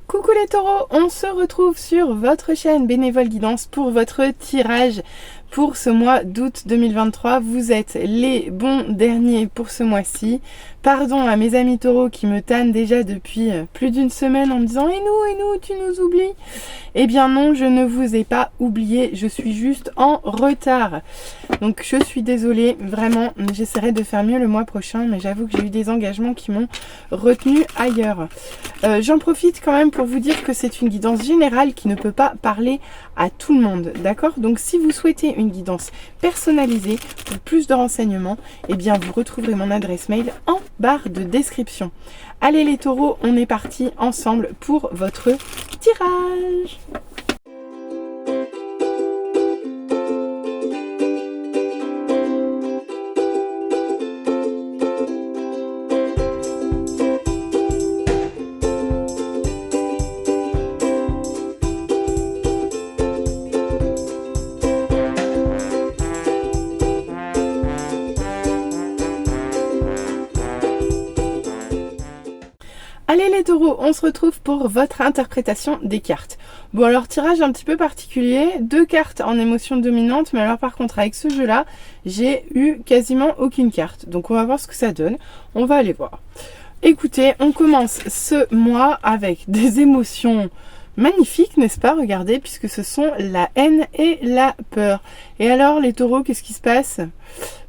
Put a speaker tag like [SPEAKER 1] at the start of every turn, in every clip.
[SPEAKER 1] Coucou les taureaux, on se retrouve sur votre chaîne Bénévole Guidance pour votre tirage pour ce mois d'août 2023. Vous êtes les bons derniers pour ce mois-ci. Pardon à mes amis taureaux qui me tannent déjà depuis plus d'une semaine en me disant « Et nous, tu nous oublies ?» Eh bien non, je ne vous ai pas oublié, je suis juste en retard. Donc je suis désolée, vraiment, j'essaierai de faire mieux le mois prochain, mais j'avoue que j'ai eu des engagements qui m'ont retenu ailleurs. J'en profite quand même pour vous dire que c'est une guidance générale qui ne peut pas parler à tout le monde, d'accord? Donc si vous souhaitez une guidance personnalisée pour plus de renseignements, eh bien vous retrouverez mon adresse mail en barre de description. Allez les taureaux, on est parti ensemble pour votre tirage. Allez les taureaux, on se retrouve pour votre interprétation des cartes. Bon alors tirage un petit peu particulier, 2 cartes en émotion dominante, mais alors par contre avec ce jeu là, j'ai eu quasiment aucune carte. Donc on va voir ce que ça donne, on va aller voir. Écoutez, on commence ce mois avec des émotions magnifiques, n'est-ce pas? Regardez, puisque ce sont la haine et la peur. Et alors les taureaux, qu'est-ce qui se passe?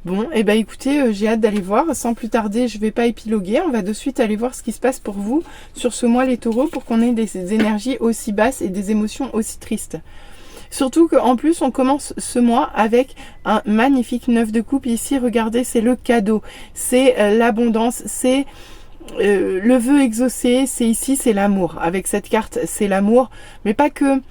[SPEAKER 1] Bon, et ben écoutez, j'ai hâte d'aller voir. Sans plus tarder, je vais pas épiloguer. On va de suite aller voir ce qui se passe pour vous sur ce mois les taureaux pour qu'on ait des énergies aussi basses et des émotions aussi tristes. Surtout qu'en plus, on commence ce mois avec un magnifique 9 de coupe. Ici, regardez, c'est le cadeau. C'est l'abondance, c'est le vœu exaucé. C'est ici, c'est l'amour. Avec cette carte, c'est l'amour. Mais pas que...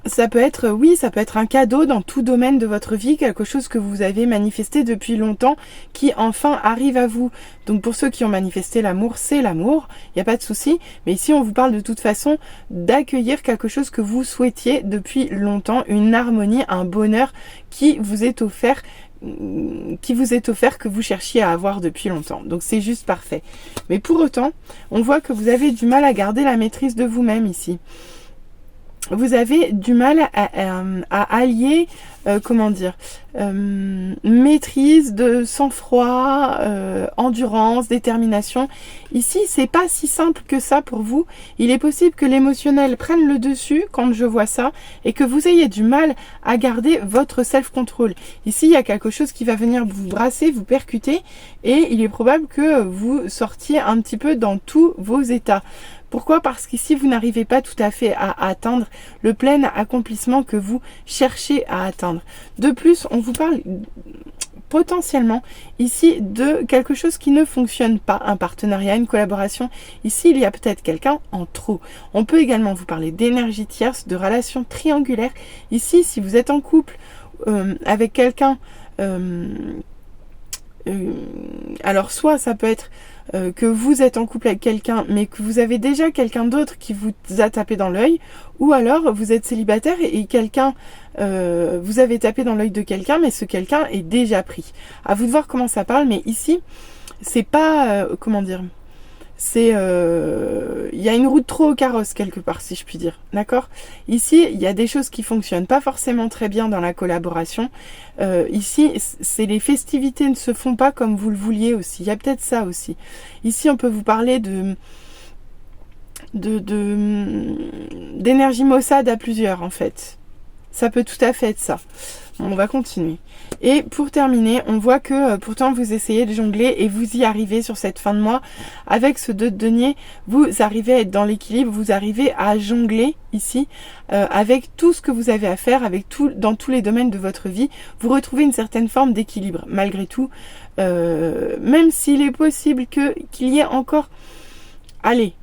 [SPEAKER 1] Ça peut être, oui, ça peut être un cadeau dans tout domaine de votre vie, quelque chose que vous avez manifesté depuis longtemps, qui enfin arrive à vous. Donc pour ceux qui ont manifesté l'amour, c'est l'amour, il n'y a pas de souci. Mais ici, on vous parle de toute façon d'accueillir quelque chose que vous souhaitiez depuis longtemps, une harmonie, un bonheur qui vous est offert, que vous cherchiez à avoir depuis longtemps. Donc c'est juste parfait. Mais pour autant, on voit que vous avez du mal à garder la maîtrise de vous-même ici. Vous avez du mal à allier, maîtrise, de sang-froid, endurance, détermination. Ici, c'est pas si simple que ça pour vous. Il est possible que l'émotionnel prenne le dessus quand je vois ça et que vous ayez du mal à garder votre self-control. Ici, il y a quelque chose qui va venir vous brasser, vous percuter et il est probable que vous sortiez un petit peu dans tous vos états. Pourquoi? Parce qu'ici, vous n'arrivez pas tout à fait à atteindre le plein accomplissement que vous cherchez à atteindre. De plus, on vous parle potentiellement ici de quelque chose qui ne fonctionne pas, un partenariat, une collaboration. Ici, il y a peut-être quelqu'un en trop. On peut également vous parler d'énergie tierce, de relations triangulaires. Ici, si vous êtes en couple avec quelqu'un... alors soit ça peut être que vous êtes en couple avec quelqu'un mais que vous avez déjà quelqu'un d'autre qui vous a tapé dans l'œil, ou alors vous êtes célibataire et quelqu'un vous avez tapé dans l'œil de quelqu'un mais ce quelqu'un est déjà pris. À vous de voir comment ça parle, mais ici c'est pas c'est il y a une roue de trop au carrosse quelque part, si je puis dire, d'accord? Ici, il y a des choses qui fonctionnent pas forcément très bien dans la collaboration. Ici, c'est les festivités ne se font pas comme vous le vouliez aussi. Il y a peut-être ça aussi. Ici, on peut vous parler d'énergie maussade à plusieurs, en fait. Ça peut tout à fait être ça. On va continuer. Et pour terminer, on voit que pourtant vous essayez de jongler et vous y arrivez sur cette fin de mois. Avec ce 2 de denier, vous arrivez à être dans l'équilibre, vous arrivez à jongler ici avec tout ce que vous avez à faire, dans tous les domaines de votre vie. Vous retrouvez une certaine forme d'équilibre malgré tout. Même s'il est possible qu'il y ait encore... Allez,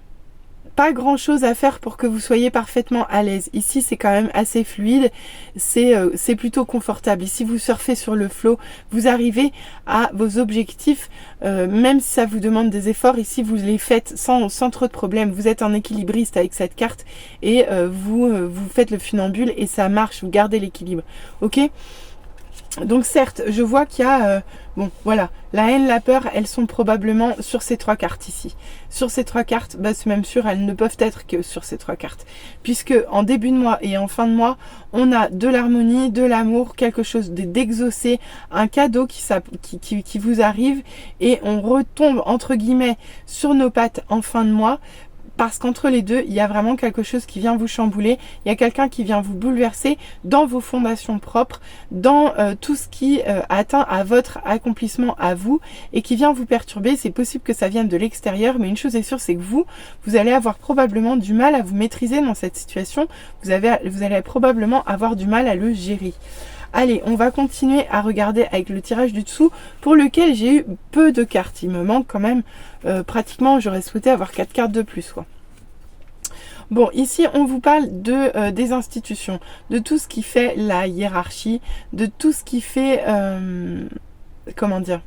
[SPEAKER 1] pas grand chose à faire pour que vous soyez parfaitement à l'aise. Ici, c'est quand même assez fluide, c'est plutôt confortable. Ici, vous surfez sur le flow, vous arrivez à vos objectifs, même si ça vous demande des efforts. Ici, vous les faites sans trop de problèmes. Vous êtes un équilibriste avec cette carte et vous faites le funambule et ça marche, vous gardez l'équilibre. Ok ? Donc certes, je vois qu'il y a, bon voilà, la haine, la peur, elles sont probablement sur ces 3 cartes ici. Sur ces 3 cartes, c'est même sûr, elles ne peuvent être que sur ces 3 cartes. Puisque en début de mois et en fin de mois, on a de l'harmonie, de l'amour, quelque chose d'exaucé, un cadeau qui vous arrive et on retombe entre guillemets sur nos pattes en fin de mois. Parce qu'entre les deux, il y a vraiment quelque chose qui vient vous chambouler. Il y a quelqu'un qui vient vous bouleverser dans vos fondations propres, dans tout ce qui atteint à votre accomplissement à vous et qui vient vous perturber. C'est possible que ça vienne de l'extérieur, mais une chose est sûre, c'est que vous allez avoir probablement du mal à vous maîtriser dans cette situation. Vous allez probablement avoir du mal à le gérer. Allez, on va continuer à regarder avec le tirage du dessous pour lequel j'ai eu peu de cartes. Il me manque quand même pratiquement, j'aurais souhaité avoir 4 cartes de plus, quoi. Bon, ici, on vous parle des institutions, de tout ce qui fait la hiérarchie, de tout ce qui fait, comment dire,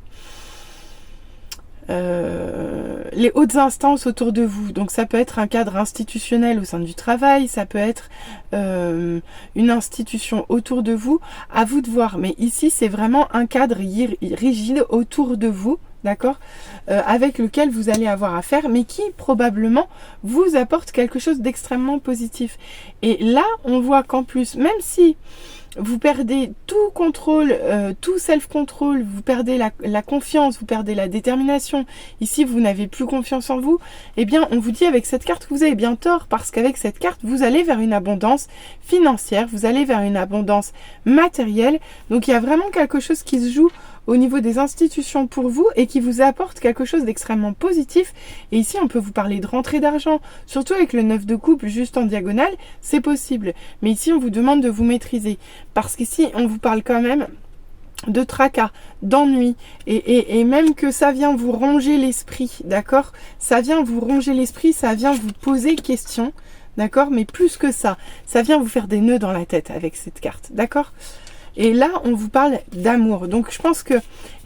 [SPEAKER 1] les hautes instances autour de vous. Donc ça peut être un cadre institutionnel au sein du travail, ça peut être une institution autour de vous, à vous de voir. Mais ici, c'est vraiment un cadre rigide autour de vous, d'accord, avec lequel vous allez avoir affaire, mais qui probablement vous apporte quelque chose d'extrêmement positif. Et là, on voit qu'en plus, même si vous perdez tout contrôle, tout self-control, vous perdez la confiance, vous perdez la détermination. Ici, vous n'avez plus confiance en vous. Eh bien, on vous dit avec cette carte que vous avez bien tort, parce qu'avec cette carte, vous allez vers une abondance financière, vous allez vers une abondance matérielle. Donc, il y a vraiment quelque chose qui se joue au niveau des institutions pour vous et qui vous apporte quelque chose d'extrêmement positif. Et ici, on peut vous parler de rentrée d'argent, surtout avec le 9 de coupe juste en diagonale, c'est possible. Mais ici, on vous demande de vous maîtriser parce qu'ici, on vous parle quand même de tracas, d'ennui et même que ça vient vous ronger l'esprit, d'accord? Ça vient vous ronger l'esprit, ça vient vous poser question, d'accord? Mais plus que ça, ça vient vous faire des nœuds dans la tête avec cette carte, d'accord? Et là, on vous parle d'amour. Donc, je pense que,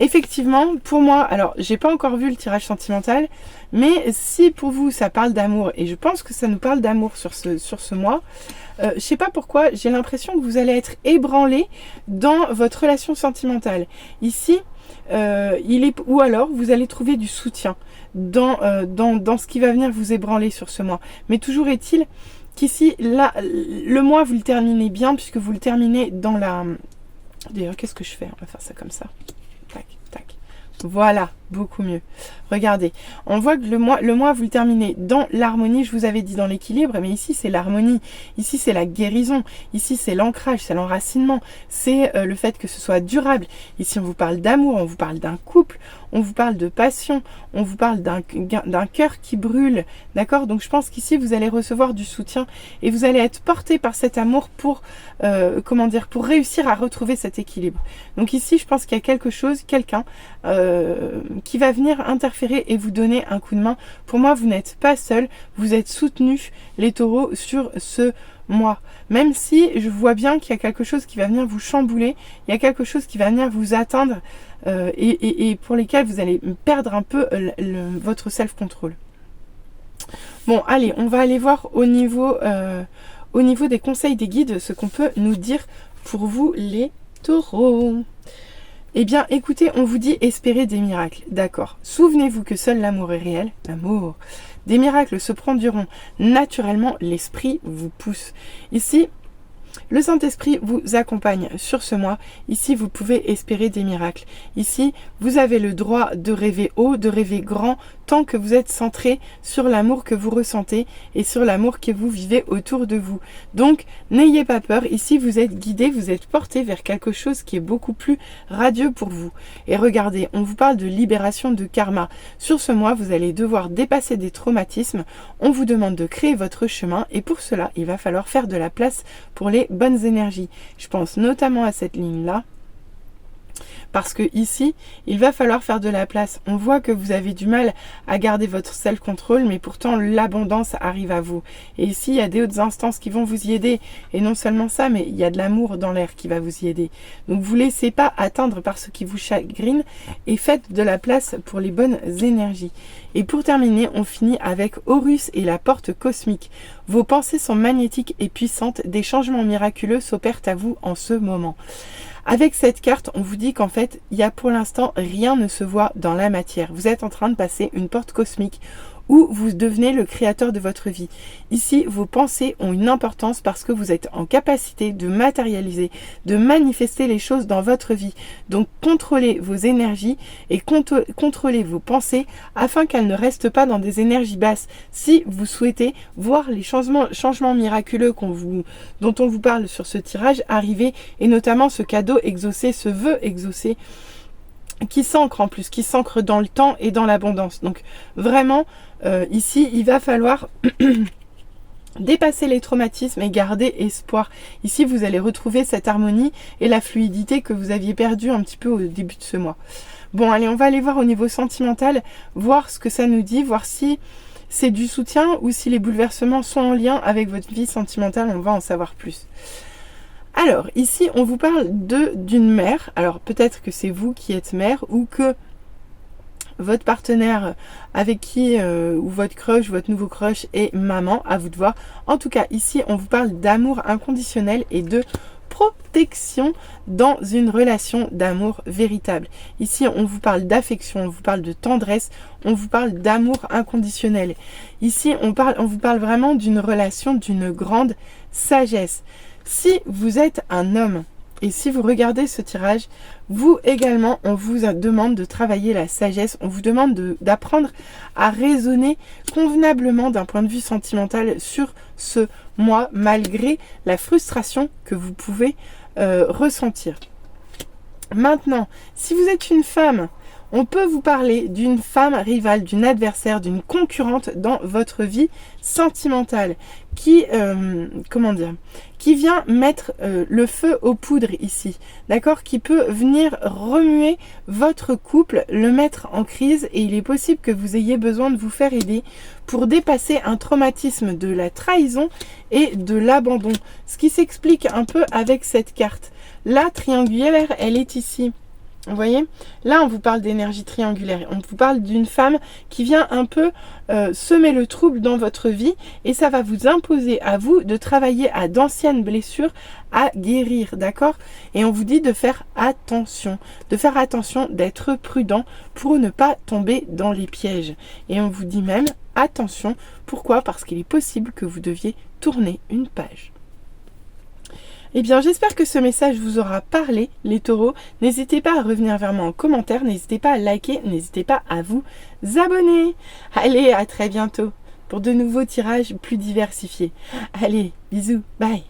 [SPEAKER 1] effectivement, pour moi, alors, j'ai pas encore vu le tirage sentimental, mais si pour vous, ça parle d'amour, et je pense que ça nous parle d'amour sur ce mois, je sais pas pourquoi, j'ai l'impression que vous allez être ébranlé dans votre relation sentimentale. Ici, ou alors, vous allez trouver du soutien dans ce qui va venir vous ébranler sur ce mois. Mais toujours est-il qu'ici, là, le mois, vous le terminez bien, puisque vous le terminez dans la... D'ailleurs, qu'est-ce que je fais? On va faire ça comme ça. Tac, tac. Voilà, beaucoup mieux. Regardez, on voit que le mois, vous le terminez dans l'harmonie, je vous avais dit dans l'équilibre, mais ici, c'est l'harmonie. Ici, c'est la guérison. Ici, c'est l'ancrage, c'est l'enracinement. C'est le fait que ce soit durable. Ici, on vous parle d'amour, on vous parle d'un couple, on vous parle de passion, on vous parle d'un cœur qui brûle. D'accord? Donc, je pense qu'ici, vous allez recevoir du soutien et vous allez être porté par cet amour pour, pour réussir à retrouver cet équilibre. Donc, ici, je pense qu'il y a quelque chose, quelqu'un qui va venir interférer et vous donner un coup de main. Pour moi, vous n'êtes pas seul, vous êtes soutenus, les taureaux, sur ce mois. Même si je vois bien qu'il y a quelque chose qui va venir vous chambouler, il y a quelque chose qui va venir vous atteindre et pour lesquels vous allez perdre un peu votre self-control. Bon, allez, on va aller voir au niveau des conseils des guides, ce qu'on peut nous dire pour vous les taureaux. Eh bien, écoutez, on vous dit espérer des miracles. D'accord. Souvenez-vous que seul l'amour est réel. L'amour. Des miracles se produiront naturellement. L'esprit vous pousse. Ici, le Saint-Esprit vous accompagne sur ce mois. Ici, vous pouvez espérer des miracles. Ici, vous avez le droit de rêver haut, de rêver grand, tant que vous êtes centré sur l'amour que vous ressentez et sur l'amour que vous vivez autour de vous. Donc, n'ayez pas peur. Ici, vous êtes guidé, vous êtes porté vers quelque chose qui est beaucoup plus radieux pour vous. Et regardez, on vous parle de libération de karma. Sur ce mois, vous allez devoir dépasser des traumatismes. On vous demande de créer votre chemin et pour cela, il va falloir faire de la place pour les bonnes énergies. Je pense notamment à cette ligne-là. Parce que ici, il va falloir faire de la place. On voit que vous avez du mal à garder votre self-control, mais pourtant l'abondance arrive à vous. Et ici, il y a des hautes instances qui vont vous y aider. Et non seulement ça, mais il y a de l'amour dans l'air qui va vous y aider. Donc vous ne laissez pas atteindre par ce qui vous chagrine et faites de la place pour les bonnes énergies. Et pour terminer, on finit avec Horus et la porte cosmique. Vos pensées sont magnétiques et puissantes. Des changements miraculeux s'opèrent à vous en ce moment. Avec cette carte, on vous dit qu'en fait, il y a pour l'instant, rien ne se voit dans la matière. Vous êtes en train de passer une porte cosmique où vous devenez le créateur de votre vie. Ici, vos pensées ont une importance parce que vous êtes en capacité de matérialiser, de manifester les choses dans votre vie. Donc, contrôlez vos énergies et contrôlez vos pensées afin qu'elles ne restent pas dans des énergies basses. Si vous souhaitez voir les changements miraculeux dont on vous parle sur ce tirage arriver, et notamment ce cadeau exaucé, ce vœu exaucé, qui s'ancre en plus, qui s'ancre dans le temps et dans l'abondance. Donc vraiment, ici, il va falloir dépasser les traumatismes et garder espoir. Ici, vous allez retrouver cette harmonie et la fluidité que vous aviez perdue un petit peu au début de ce mois. Bon, allez, on va aller voir au niveau sentimental, voir ce que ça nous dit, voir si c'est du soutien ou si les bouleversements sont en lien avec votre vie sentimentale. On va en savoir plus. Alors, ici, on vous parle d'une mère. Alors, peut-être que c'est vous qui êtes mère ou que votre partenaire avec qui, ou votre crush, votre nouveau crush est maman, à vous de voir. En tout cas, ici, on vous parle d'amour inconditionnel et de protection dans une relation d'amour véritable. Ici, on vous parle d'affection, on vous parle de tendresse, on vous parle d'amour inconditionnel. Ici, on vous parle vraiment d'une relation d'une grande sagesse. Si vous êtes un homme et si vous regardez ce tirage, vous également, on vous demande de travailler la sagesse, on vous demande d'apprendre à raisonner convenablement d'un point de vue sentimental sur ce mois, malgré la frustration que vous pouvez ressentir. Maintenant, si vous êtes une femme, on peut vous parler d'une femme rivale, d'une adversaire, d'une concurrente dans votre vie sentimentale qui vient mettre le feu aux poudres ici, d'accord, qui peut venir remuer votre couple, le mettre en crise, et il est possible que vous ayez besoin de vous faire aider pour dépasser un traumatisme de la trahison et de l'abandon. Ce qui s'explique un peu avec cette carte. La triangulaire, elle est ici. Vous voyez, là on vous parle d'énergie triangulaire, on vous parle d'une femme qui vient un peu semer le trouble dans votre vie, et ça va vous imposer à vous de travailler à d'anciennes blessures à guérir, d'accord? Et on vous dit de faire attention, d'être prudent pour ne pas tomber dans les pièges. Et on vous dit même attention, pourquoi? Parce qu'il est possible que vous deviez tourner une page. Eh bien, j'espère que ce message vous aura parlé, les taureaux. N'hésitez pas à revenir vers moi en commentaire, n'hésitez pas à liker, n'hésitez pas à vous abonner. Allez, à très bientôt pour de nouveaux tirages plus diversifiés. Allez, bisous, bye.